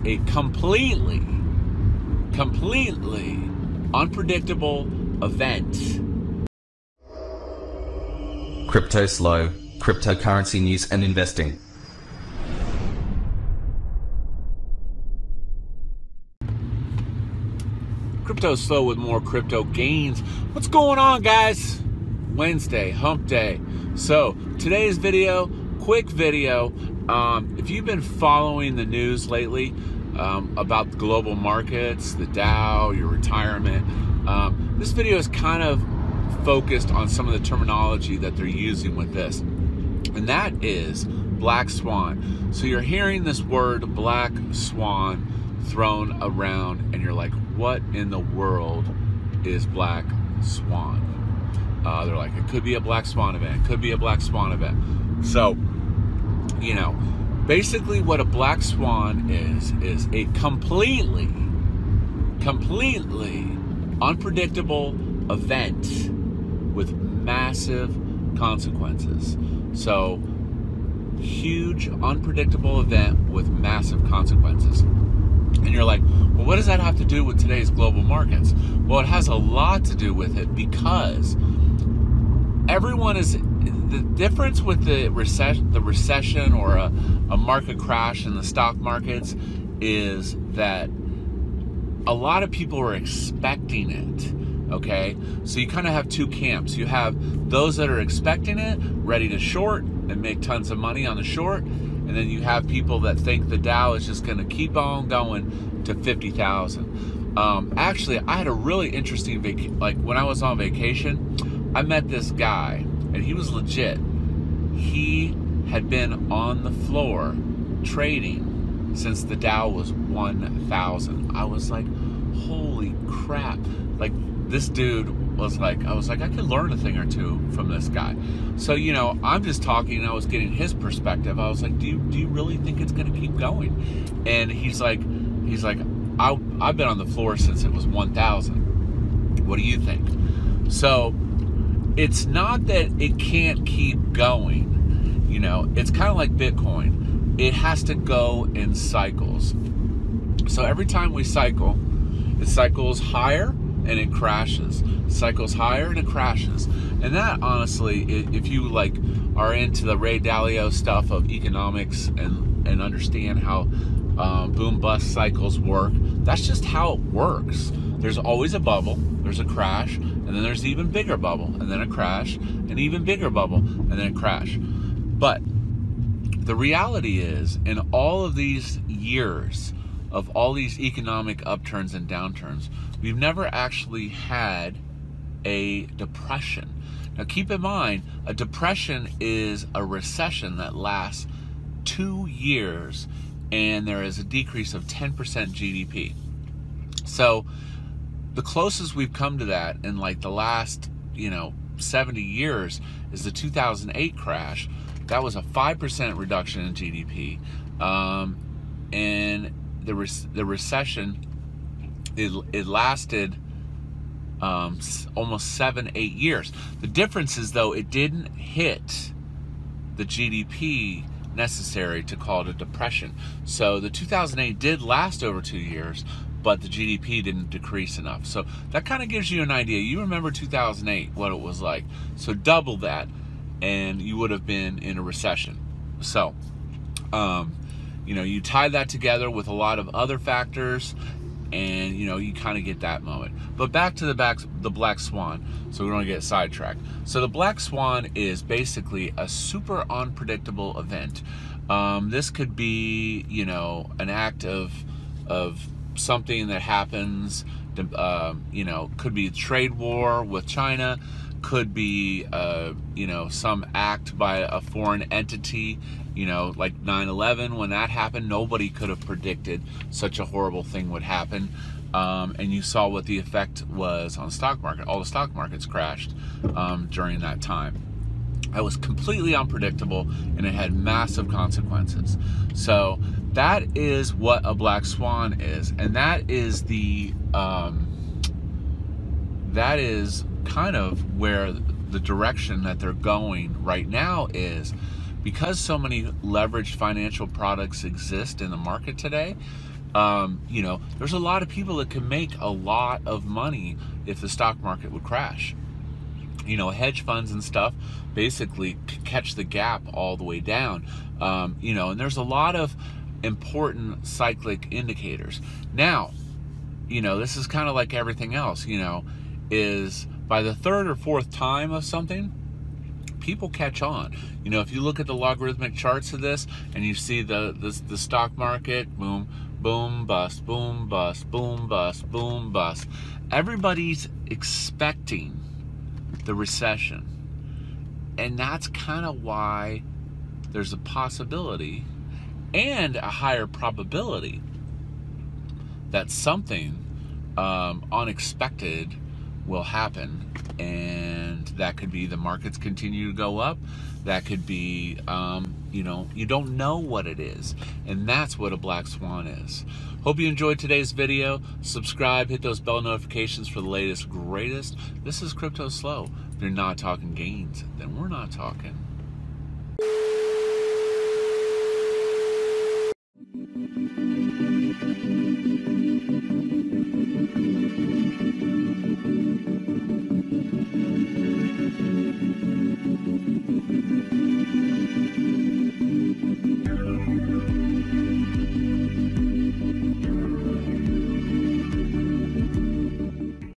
a completely unpredictable event. CryptoSlo, cryptocurrency news and investing. CryptoSlo with more crypto gains. What's going on, guys? Wednesday, hump day. So today's video, quick video. If you've been following the news lately about the global markets, the Dow, your retirement, this video is kind of focused on some of the terminology that they're using with this, and that is Black Swan. So you're hearing this word Black Swan thrown around, and you're like, what in the world is Black Swan? They're like, it could be a Black Swan event, it could be a Black Swan event. So, you know, basically what a Black Swan is a completely unpredictable event with massive consequences. So, huge, unpredictable event with massive consequences. And you're like, well, what does that have to do with today's global markets? Well, it has a lot to do with it, because everyone is, the difference with the recession or a market crash in the stock markets is that a lot of people are expecting it. Okay, so you kind of have two camps. You have those that are expecting it, ready to short and make tons of money on the short, and then you have people that think the Dow is just going to keep on going to 50,000. Actually, I had a really interesting like when I was on vacation, I met this guy, and he was legit. He had been on the floor trading since the Dow was 1,000. I was like, holy crap! Like, this dude was like, I was like, I could learn a thing or two from this guy. So, you know, I'm just talking, and I was getting his perspective. I was like, do you really think it's going to keep going? And he's like, I've been on the floor since it was 1,000. What do you think? So it's not that it can't keep going. You know, it's kind of like Bitcoin. It has to go in cycles. So every time we cycle, it cycles higher and it crashes, cycles higher and it crashes. And that, honestly, if you like are into the Ray Dalio stuff of economics and understand how boom bust cycles work, that's just how it works. There's always a bubble, there's a crash, and then there's an even bigger bubble, and then a crash, an even bigger bubble, and then a crash. But the reality is, in all of these years of all these economic upturns and downturns, we've never actually had a depression. Now keep in mind, a depression is a recession that lasts 2 years, and there is a decrease of 10% GDP. So the closest we've come to that in like the last, 70 years is the 2008 crash. That was a 5% reduction in GDP. And the recession, it lasted almost 7-8 years. The difference is, though, it didn't hit the GDP necessary to call it a depression. So the 2008 did last over 2 years, but the GDP didn't decrease enough. So that kind of gives you an idea. You remember 2008, what it was like. So double that, and you would have been in a recession. So, you tie that together with a lot of other factors, and you kind of get that moment. But back to the Black Swan, so we don't get sidetracked. So the Black Swan is basically a super unpredictable event. This could be, an act of something that happens. Could be a trade war with China. Could be, some act by a foreign entity. Like 9/11, when that happened, nobody could have predicted such a horrible thing would happen. And you saw what the effect was on the stock market. All the stock markets crashed during that time. It was completely unpredictable, and it had massive consequences. So that is what a Black Swan is, and that is that is kind of where the direction that they're going right now is. Because so many leveraged financial products exist in the market today, You know, there's a lot of people that can make a lot of money if the stock market would crash. You know, hedge funds and stuff basically catch the gap all the way down. You know, and there's a lot of important cyclic indicators. Now, you know, this is kind of like everything else, you know, is by the third or fourth time of something, people catch on. You know, if you look at the logarithmic charts of this and you see the stock market, boom, boom, bust, boom, bust, boom, bust, boom, bust. Everybody's expecting the recession. And that's kind of why there's a possibility and a higher probability that something unexpected will happen. And that could be the markets continue to go up. That could be, you know, you don't know what it is. And that's what a black swan is. Hope you enjoyed today's video. Subscribe, hit those bell notifications for the latest, greatest. This is CryptoSlo. If you're not talking gains, then we're not talking.